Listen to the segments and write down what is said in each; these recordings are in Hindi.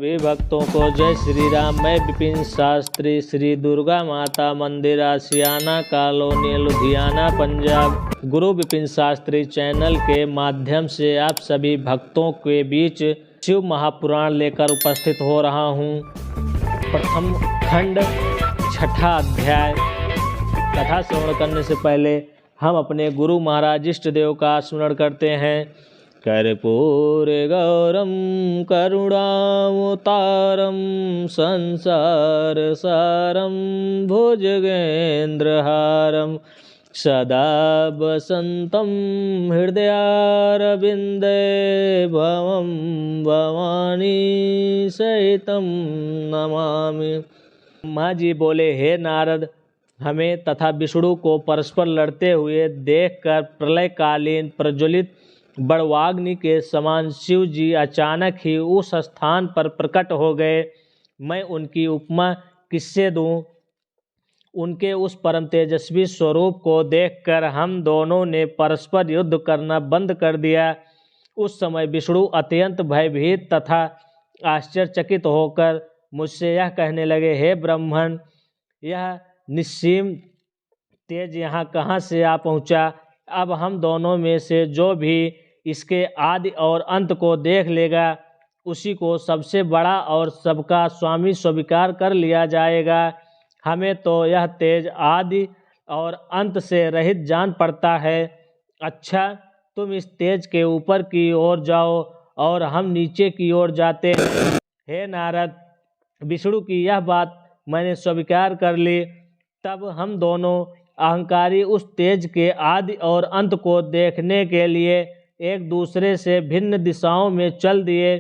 सभी भक्तों को जय श्री राम। मैं विपिन शास्त्री, श्री दुर्गा माता मंदिर, आशियाना कॉलोनी, लुधियाना, पंजाब। गुरु विपिन शास्त्री चैनल के माध्यम से आप सभी भक्तों के बीच शिव महापुराण लेकर उपस्थित हो रहा हूँ। प्रथम खंड, छठा अध्याय। कथा श्रवण करने से पहले हम अपने गुरु महाराज इष्ट देव का स्मरण करते हैं। कर्पूर गौरम करुणावतारम संसार सारम भुजगेन्द्रहारम सदा वसंतम हृदयारविंदे भवं भवानी सहितं नमामि। माँ जी बोले, हे नारद, हमें तथा विष्णु को परस्पर लड़ते हुए देखकर प्रलयकालीन प्रज्वलित बड़वाग्नि के समान शिव जी अचानक ही उस स्थान पर प्रकट हो गए। मैं उनकी उपमा किससे दूं? उनके उस परम तेजस्वी स्वरूप को देखकर हम दोनों ने परस्पर युद्ध करना बंद कर दिया। उस समय विष्णु अत्यंत भयभीत तथा आश्चर्यचकित होकर मुझसे यह कहने लगे, हे ब्राह्मण, यह निस्सीम तेज यहाँ कहाँ से आ पहुँचा? अब हम दोनों में से जो भी इसके आदि और अंत को देख लेगा, उसी को सबसे बड़ा और सबका स्वामी स्वीकार कर लिया जाएगा। हमें तो यह तेज आदि और अंत से रहित जान पड़ता है। अच्छा, तुम इस तेज के ऊपर की ओर जाओ और हम नीचे की ओर जाते हैं। हे नारद, विष्णु की यह बात मैंने स्वीकार कर ली। तब हम दोनों अहंकारी उस तेज के आदि और अंत को देखने के लिए एक दूसरे से भिन्न दिशाओं में चल दिए।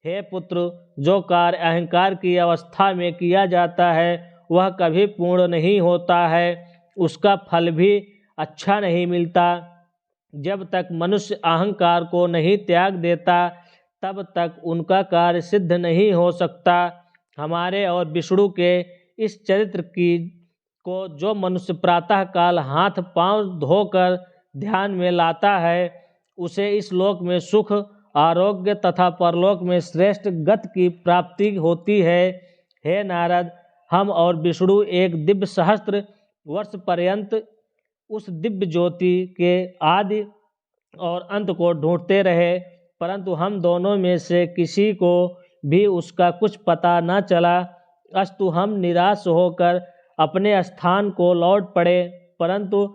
हे पुत्र, जो कार्य अहंकार की अवस्था में किया जाता है वह कभी पूर्ण नहीं होता है, उसका फल भी अच्छा नहीं मिलता। जब तक मनुष्य अहंकार को नहीं त्याग देता तब तक उनका कार्य सिद्ध नहीं हो सकता। हमारे और विष्णु के इस चरित्र को जो मनुष्य प्रातः काल हाथ पांव धोकर ध्यान में लाता है, उसे इस लोक में सुख, आरोग्य तथा परलोक में श्रेष्ठ गति की प्राप्ति होती है। हे नारद, हम और विष्णु एक दिव्य सहस्त्र वर्ष पर्यंत उस दिव्य ज्योति के आदि और अंत को ढूंढते रहे, परंतु हम दोनों में से किसी को भी उसका कुछ पता न चला। अस्तु हम निराश होकर अपने स्थान को लौट पड़े, परंतु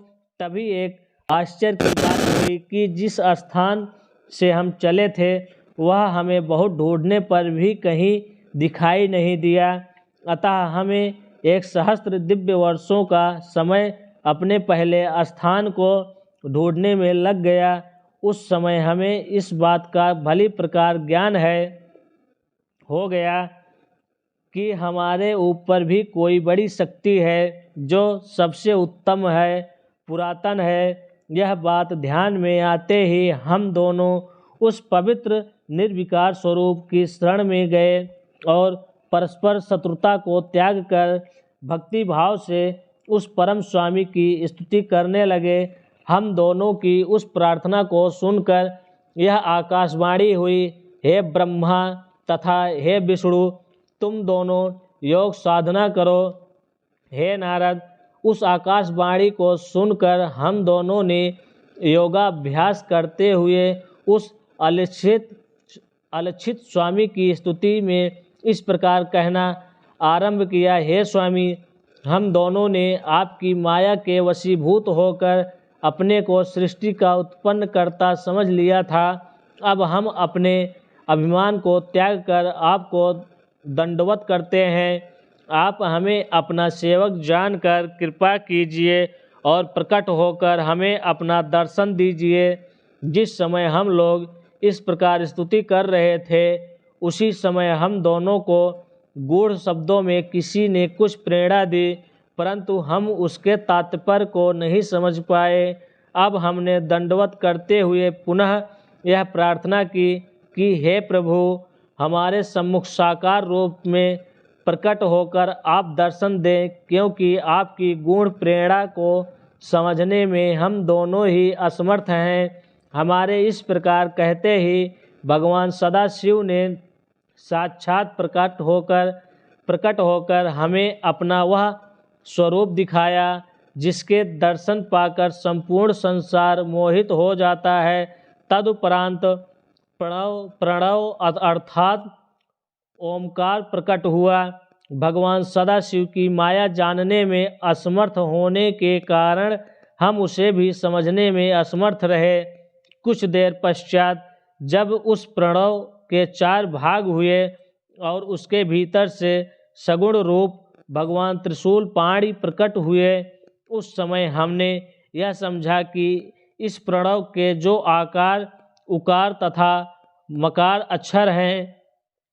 तभी एक आश्चर्य की बात हुई कि जिस स्थान से हम चले थे वह हमें बहुत ढूंढने पर भी कहीं दिखाई नहीं दिया। अतः हमें 1,000 दिव्य वर्षों का समय अपने पहले स्थान को ढूंढने में लग गया। उस समय हमें इस बात का भली प्रकार ज्ञान हो गया कि हमारे ऊपर भी कोई बड़ी शक्ति है जो सबसे उत्तम है, पुरातन है। यह बात ध्यान में आते ही हम दोनों उस पवित्र निर्विकार स्वरूप की शरण में गए और परस्पर शत्रुता को त्याग कर भक्ति भाव से उस परम स्वामी की स्तुति करने लगे। हम दोनों की उस प्रार्थना को सुनकर यह आकाशवाणी हुई, हे ब्रह्मा तथा हे विष्णु, तुम दोनों योग साधना करो। हे नारद, उस आकाशवाणी को सुनकर हम दोनों ने योगाभ्यास करते हुए उस अलक्षित स्वामी की स्तुति में इस प्रकार कहना आरंभ किया, हे स्वामी, हम दोनों ने आपकी माया के वशीभूत होकर अपने को सृष्टि का उत्पन्न करता समझ लिया था। अब हम अपने अभिमान को त्याग कर आपको दंडवत करते हैं। आप हमें अपना सेवक जानकर कृपा कीजिए और प्रकट होकर हमें अपना दर्शन दीजिए। जिस समय हम लोग इस प्रकार स्तुति कर रहे थे, उसी समय हम दोनों को गूढ़ शब्दों में किसी ने कुछ प्रेरणा दी, परंतु हम उसके तात्पर्य को नहीं समझ पाए। अब हमने दंडवत करते हुए पुनः यह प्रार्थना की कि हे प्रभु, हमारे सम्मुख साकार रूप में प्रकट होकर आप दर्शन दें, क्योंकि आपकी गूढ़ प्रेरणा को समझने में हम दोनों ही असमर्थ हैं। हमारे इस प्रकार कहते ही भगवान सदाशिव ने साक्षात प्रकट होकर हमें अपना वह स्वरूप दिखाया जिसके दर्शन पाकर संपूर्ण संसार मोहित हो जाता है। तदुपरांत प्रणव अर्थात ओमकार प्रकट हुआ। भगवान सदाशिव की माया जानने में असमर्थ होने के कारण हम उसे भी समझने में असमर्थ रहे। कुछ देर पश्चात जब उस प्रणव के 4 भाग हुए और उसके भीतर से सगुण रूप भगवान त्रिशूल पाणी प्रकट हुए, उस समय हमने यह समझा कि इस प्रणव के जो आकार, उकार तथा मकार अक्षर हैं,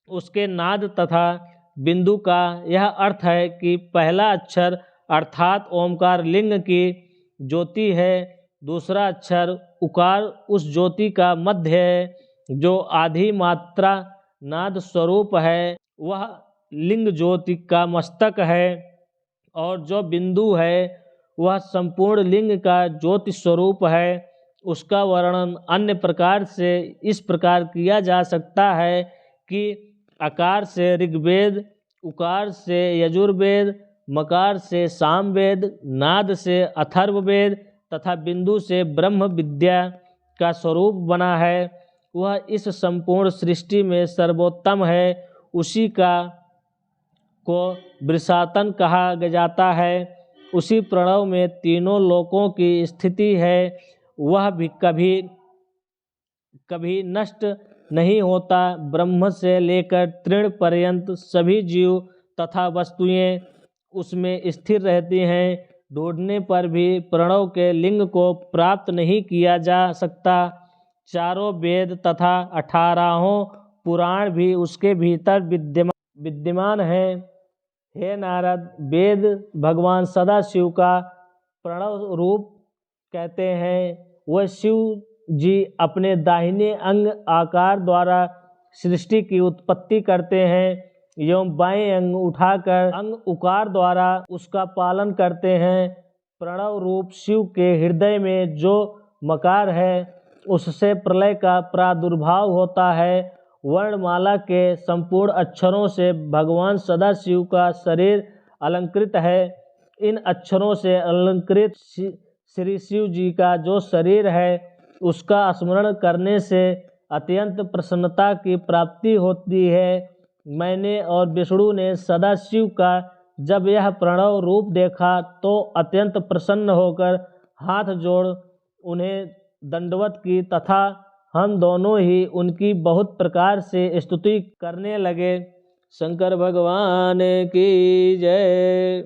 उसके नाद तथा बिंदु का यह अर्थ है कि पहला अक्षर अर्थात ओमकार लिंग की ज्योति है, दूसरा अक्षर उकार उस ज्योति का मध्य है, जो आधी मात्रा नाद स्वरूप है वह लिंग ज्योति का मस्तक है, और जो बिंदु है वह संपूर्ण लिंग का ज्योति स्वरूप है। उसका वर्णन अन्य प्रकार से इस प्रकार किया जा सकता है कि आकार से ऋग्वेद, उकार से यजुर्वेद, मकार से सामवेद, नाद से अथर्ववेद तथा बिंदु से ब्रह्म विद्या का स्वरूप बना है। वह इस संपूर्ण सृष्टि में सर्वोत्तम है, उसी को वृषातन कहा जाता है। उसी प्रणव में तीनों लोकों की स्थिति है। वह भी कभी नष्ट नहीं होता। ब्रह्म से लेकर तृण पर्यंत सभी जीव तथा वस्तुएं उसमें स्थिर रहती हैं। ढूंढने पर भी प्रणव के लिंग को प्राप्त नहीं किया जा सकता। चारों वेद तथा 18 पुराण भी उसके भीतर विद्यमान हैं। हे नारद, वेद भगवान सदाशिव का प्रणव रूप कहते हैं। वह शिव जी अपने दाहिने अंग आकार द्वारा सृष्टि की उत्पत्ति करते हैं एवं बाएं अंग उठाकर अंग उकार द्वारा उसका पालन करते हैं। प्रणव रूप शिव के हृदय में जो मकार है उससे प्रलय का प्रादुर्भाव होता है। वर्णमाला के संपूर्ण अक्षरों से भगवान सदाशिव का शरीर अलंकृत है। इन अक्षरों से अलंकृत श्री शिव जी का जो शरीर है उसका स्मरण करने से अत्यंत प्रसन्नता की प्राप्ति होती है। मैंने और विष्णु ने सदाशिव का जब यह प्रणव रूप देखा तो अत्यंत प्रसन्न होकर हाथ जोड़ उन्हें दंडवत की तथा हम दोनों ही उनकी बहुत प्रकार से स्तुति करने लगे। शंकर भगवान की जय।